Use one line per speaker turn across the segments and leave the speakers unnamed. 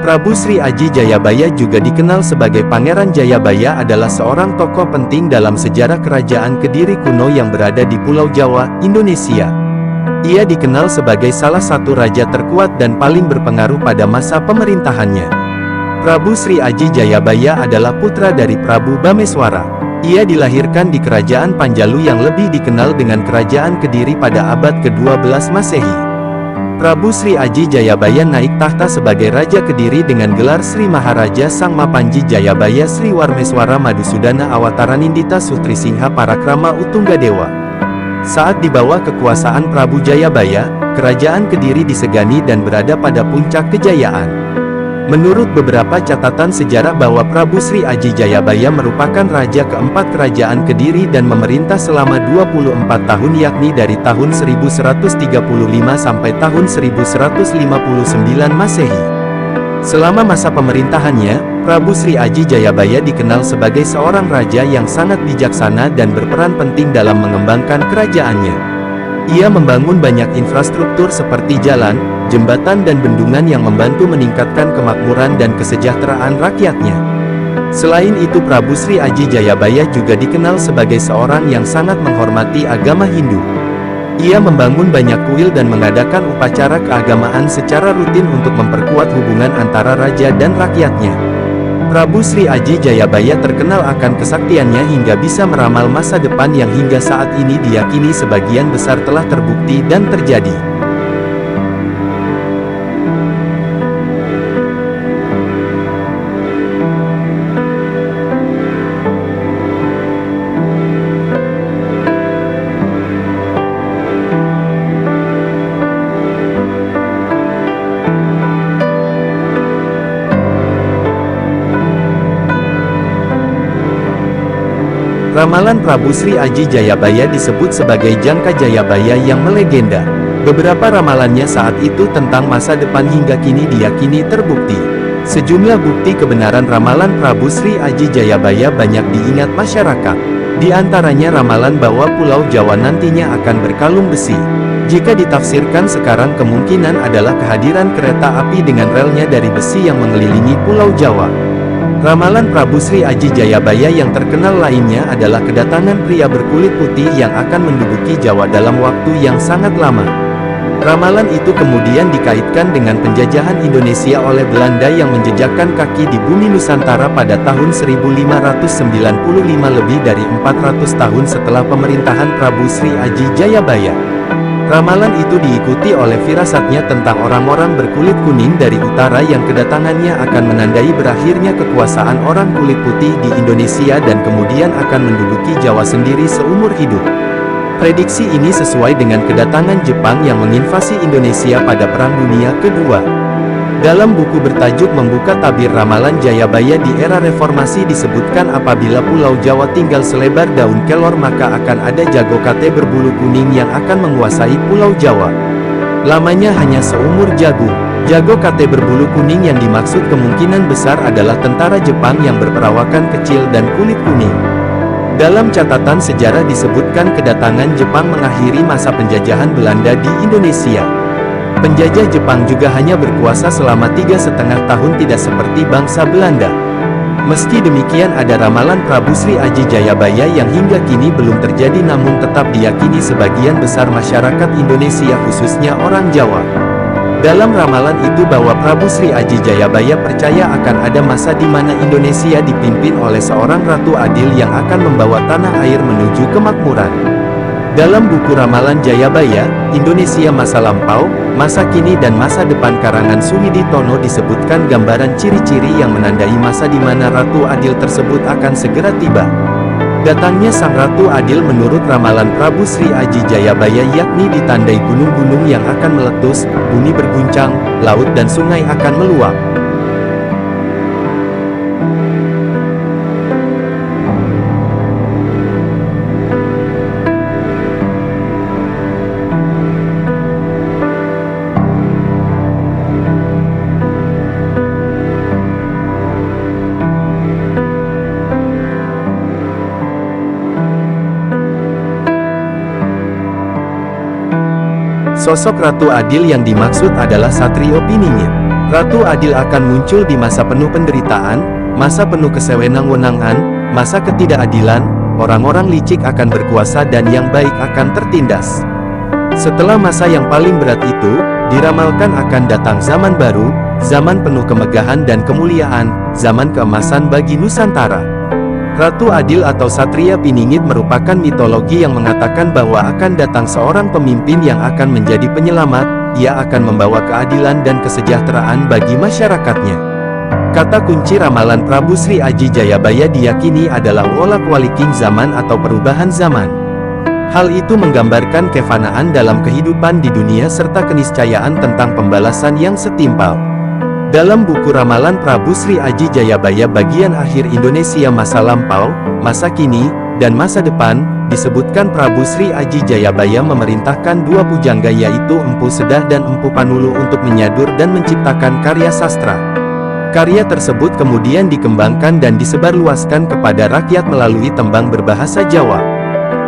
Prabu Sri Aji Jayabaya juga dikenal sebagai Pangeran Jayabaya adalah seorang tokoh penting dalam sejarah kerajaan Kediri kuno yang berada di Pulau Jawa, Indonesia. Ia dikenal sebagai salah satu raja terkuat dan paling berpengaruh pada masa pemerintahannya. Prabu Sri Aji Jayabaya adalah putra dari Prabu Bameswara. Ia dilahirkan di Kerajaan Panjalu yang lebih dikenal dengan Kerajaan Kediri pada abad ke-12 Masehi. Prabu Sri Aji Jayabaya naik tahta sebagai Raja Kediri dengan gelar Sri Maharaja Sang Mapanji Jayabaya Sri Warmeswara Madusudana Awataranindita Sutri Singha Parakrama Utunggadewa. Saat di bawah kekuasaan Prabu Jayabaya, Kerajaan Kediri disegani dan berada pada puncak kejayaan. Menurut beberapa catatan sejarah bahwa Prabu Sri Aji Jayabaya merupakan raja keempat Kerajaan Kediri dan memerintah selama 24 tahun yakni dari tahun 1135 sampai tahun 1159 Masehi. Selama masa pemerintahannya, Prabu Sri Aji Jayabaya dikenal sebagai seorang raja yang sangat bijaksana dan berperan penting dalam mengembangkan kerajaannya. Ia membangun banyak infrastruktur seperti jalan, jembatan dan bendungan yang membantu meningkatkan kemakmuran dan kesejahteraan rakyatnya. Selain itu Prabu Sri Aji Jayabaya juga dikenal sebagai seorang yang sangat menghormati agama Hindu. Ia membangun banyak kuil dan mengadakan upacara keagamaan secara rutin untuk memperkuat hubungan antara raja dan rakyatnya. Prabu Sri Aji Jayabaya terkenal akan kesaktiannya hingga bisa meramal masa depan yang hingga saat ini diyakini sebagian besar telah terbukti dan terjadi. Ramalan Prabu Sri Aji Jayabaya disebut sebagai Jangka Jayabaya yang melegenda. Beberapa ramalannya saat itu tentang masa depan hingga kini diyakini terbukti. Sejumlah bukti kebenaran ramalan Prabu Sri Aji Jayabaya banyak diingat masyarakat. Di antaranya ramalan bahwa Pulau Jawa nantinya akan berkalung besi. Jika ditafsirkan sekarang kemungkinan adalah kehadiran kereta api dengan relnya dari besi yang mengelilingi Pulau Jawa. Ramalan Prabu Sri Aji Jayabaya yang terkenal lainnya adalah kedatangan pria berkulit putih yang akan menduduki Jawa dalam waktu yang sangat lama. Ramalan itu kemudian dikaitkan dengan penjajahan Indonesia oleh Belanda yang menjejakkan kaki di bumi Nusantara pada tahun 1595 lebih dari 400 tahun setelah pemerintahan Prabu Sri Aji Jayabaya. Ramalan itu diikuti oleh firasatnya tentang orang-orang berkulit kuning dari utara yang kedatangannya akan menandai berakhirnya kekuasaan orang kulit putih di Indonesia dan kemudian akan menduduki Jawa sendiri seumur hidup. Prediksi ini sesuai dengan kedatangan Jepang yang menginvasi Indonesia pada Perang Dunia Kedua. Dalam buku bertajuk Membuka Tabir Ramalan Jayabaya di Era Reformasi disebutkan apabila Pulau Jawa tinggal selebar daun kelor maka akan ada jago kate berbulu kuning yang akan menguasai Pulau Jawa. Lamanya hanya seumur jagung. Jago kate berbulu kuning yang dimaksud kemungkinan besar adalah tentara Jepang yang berperawakan kecil dan kulit kuning. Dalam catatan sejarah disebutkan kedatangan Jepang mengakhiri masa penjajahan Belanda di Indonesia. Penjajah Jepang juga hanya berkuasa selama 3,5 tahun tidak seperti bangsa Belanda. Meski demikian ada ramalan Prabu Sri Aji Jayabaya yang hingga kini belum terjadi namun tetap diyakini sebagian besar masyarakat Indonesia khususnya orang Jawa. Dalam ramalan itu bahwa Prabu Sri Aji Jayabaya percaya akan ada masa di mana Indonesia dipimpin oleh seorang ratu adil yang akan membawa tanah air menuju kemakmuran. Dalam buku Ramalan Jayabaya, Indonesia Masa Lampau, Masa Kini dan Masa Depan karangan Suwidi Tono disebutkan gambaran ciri-ciri yang menandai masa di mana Ratu Adil tersebut akan segera tiba. Datangnya Sang Ratu Adil menurut ramalan Prabu Sri Aji Jayabaya yakni ditandai gunung-gunung yang akan meletus, bumi berguncang, laut dan sungai akan meluap. Sosok Ratu Adil yang dimaksud adalah Satrio Piningit. Ratu Adil akan muncul di masa penuh penderitaan, masa penuh kesewenang-wenangan, masa ketidakadilan, orang-orang licik akan berkuasa dan yang baik akan tertindas. Setelah masa yang paling berat itu, diramalkan akan datang zaman baru, zaman penuh kemegahan dan kemuliaan, zaman keemasan bagi Nusantara. Ratu Adil atau Satria Piningit merupakan mitologi yang mengatakan bahwa akan datang seorang pemimpin yang akan menjadi penyelamat, ia akan membawa keadilan dan kesejahteraan bagi masyarakatnya. Kata kunci ramalan Prabu Sri Aji Jayabaya diyakini adalah wolak-waliking zaman atau perubahan zaman. Hal itu menggambarkan kefanaan dalam kehidupan di dunia serta keniscayaan tentang pembalasan yang setimpal. Dalam buku ramalan Prabu Sri Aji Jayabaya bagian akhir Indonesia masa lampau, masa kini, dan masa depan, disebutkan Prabu Sri Aji Jayabaya memerintahkan dua pujangga yaitu Empu Sedah dan Empu Panulu untuk menyadur dan menciptakan karya sastra. Karya tersebut kemudian dikembangkan dan disebarluaskan kepada rakyat melalui tembang berbahasa Jawa.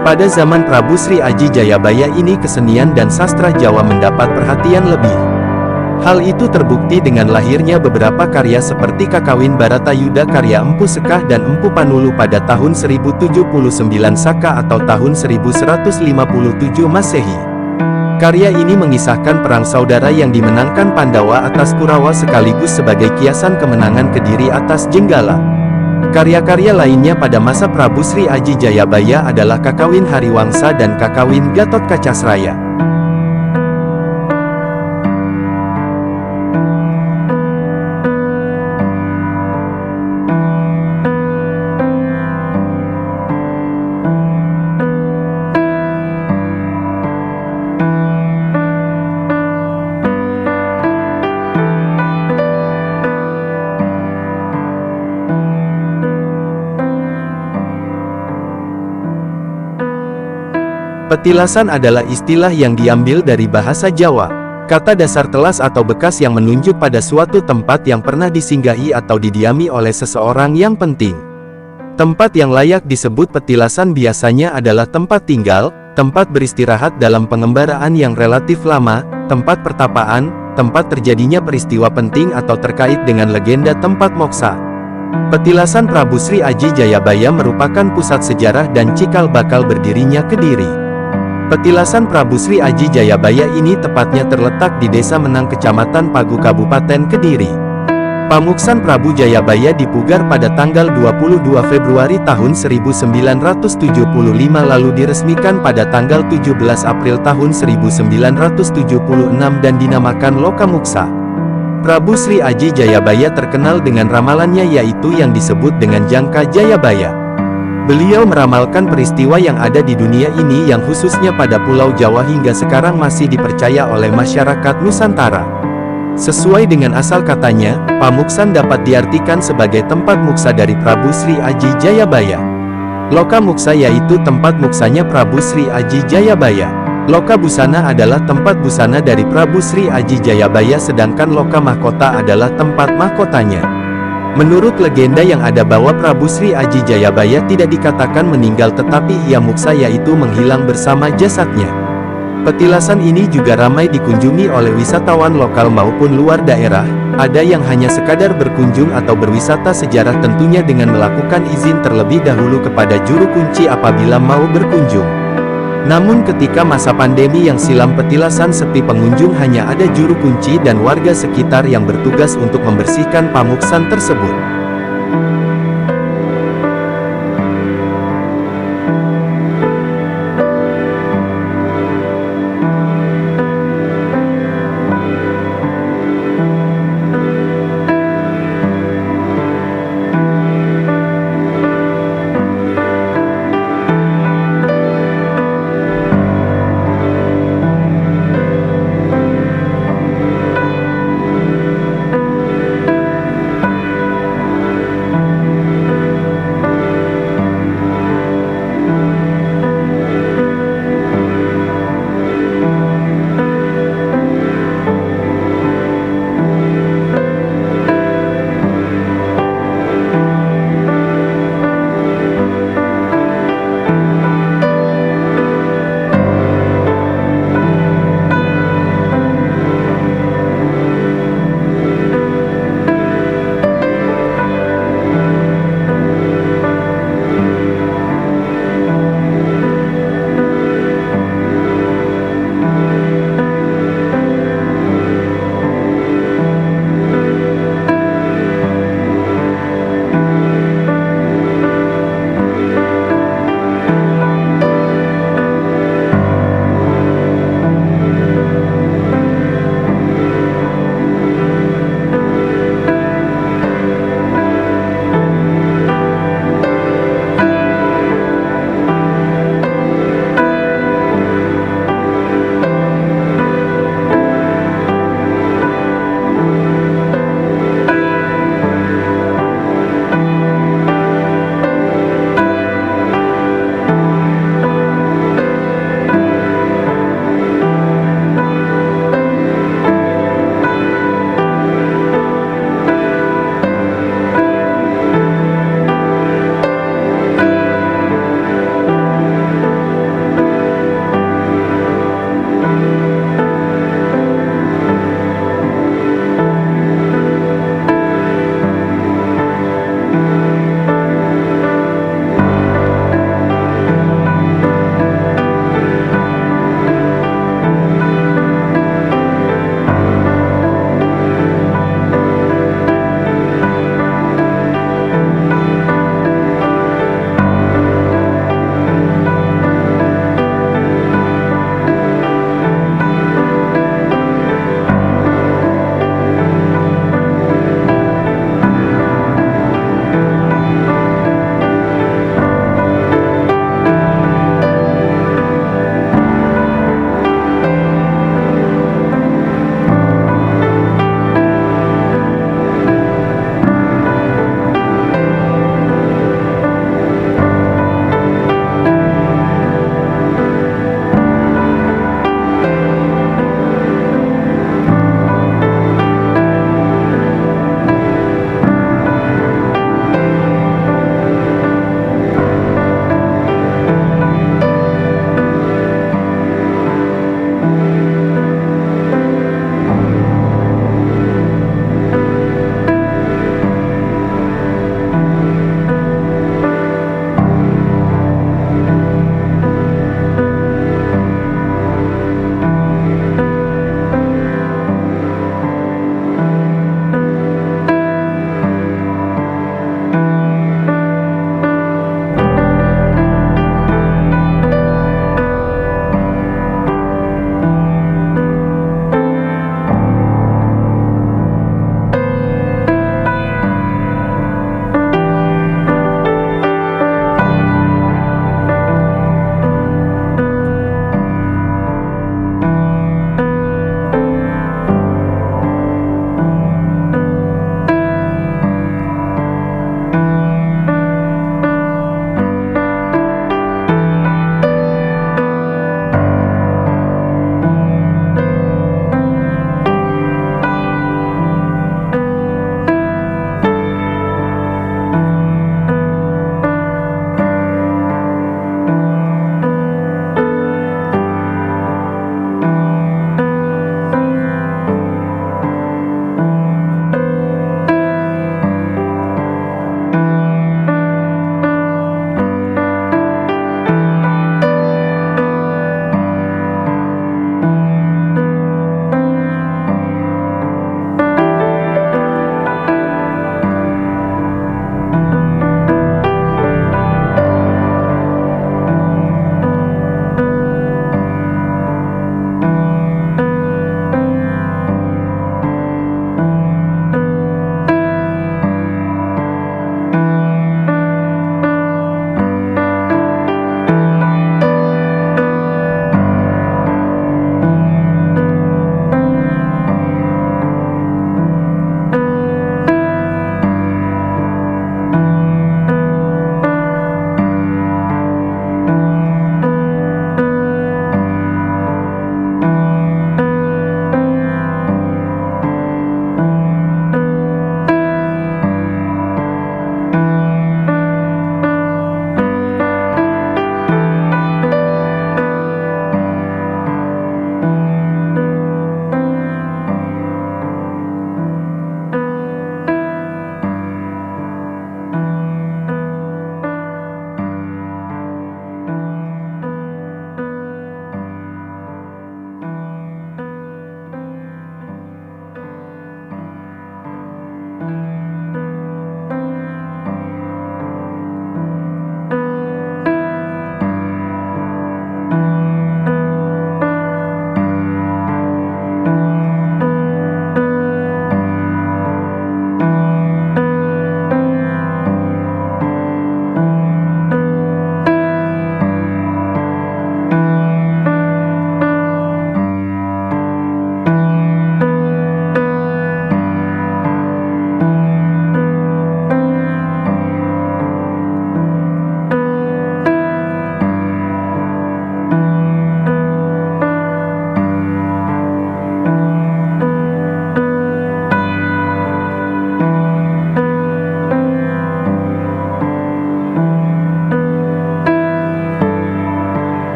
Pada zaman Prabu Sri Aji Jayabaya ini kesenian dan sastra Jawa mendapat perhatian lebih. Hal itu terbukti dengan lahirnya beberapa karya seperti Kakawin Baratayuda karya Empu Sekah dan Empu Panulu pada tahun 1079 Saka atau tahun 1157 Masehi. Karya ini mengisahkan perang saudara yang dimenangkan Pandawa atas Kurawa sekaligus sebagai kiasan kemenangan Kediri atas Jenggala. Karya-karya lainnya pada masa Prabu Sri Aji Jayabaya adalah Kakawin Hariwangsa dan Kakawin Gatot Kacasraya. Petilasan adalah istilah yang diambil dari bahasa Jawa. Kata dasar telas atau bekas yang menunjuk pada suatu tempat yang pernah disinggahi atau didiami oleh seseorang yang penting. Tempat yang layak disebut petilasan biasanya adalah tempat tinggal, tempat beristirahat dalam pengembaraan yang relatif lama, tempat pertapaan, tempat terjadinya peristiwa penting atau terkait dengan legenda tempat moksa. Petilasan Prabu Sri Aji Jayabaya merupakan pusat sejarah dan cikal bakal berdirinya Kediri. Petilasan Prabu Sri Aji Jayabaya ini tepatnya terletak di Desa Menang Kecamatan Pagu Kabupaten Kediri. Pamuksan Prabu Jayabaya dipugar pada tanggal 22 Februari tahun 1975 lalu diresmikan pada tanggal 17 April tahun 1976 dan dinamakan Lokamuksa. Prabu Sri Aji Jayabaya terkenal dengan ramalannya yaitu yang disebut dengan Jangka Jayabaya. Beliau meramalkan peristiwa yang ada di dunia ini yang khususnya pada Pulau Jawa hingga sekarang masih dipercaya oleh masyarakat Nusantara. Sesuai dengan asal katanya, pamuksan dapat diartikan sebagai tempat muksa dari Prabu Sri Aji Jayabaya. Loka muksa yaitu tempat muksanya Prabu Sri Aji Jayabaya. Loka busana adalah tempat busana dari Prabu Sri Aji Jayabaya sedangkan loka mahkota adalah tempat mahkotanya. Menurut legenda yang ada bahwa Prabu Sri Aji Jayabaya tidak dikatakan meninggal tetapi ia muksa yaitu menghilang bersama jasadnya. Petilasan ini juga ramai dikunjungi oleh wisatawan lokal maupun luar daerah, ada yang hanya sekadar berkunjung atau berwisata sejarah tentunya dengan melakukan izin terlebih dahulu kepada juru kunci apabila mau berkunjung. Namun ketika masa pandemi yang silam petilasan sepi pengunjung hanya ada juru kunci dan warga sekitar yang bertugas untuk membersihkan pamuksan tersebut.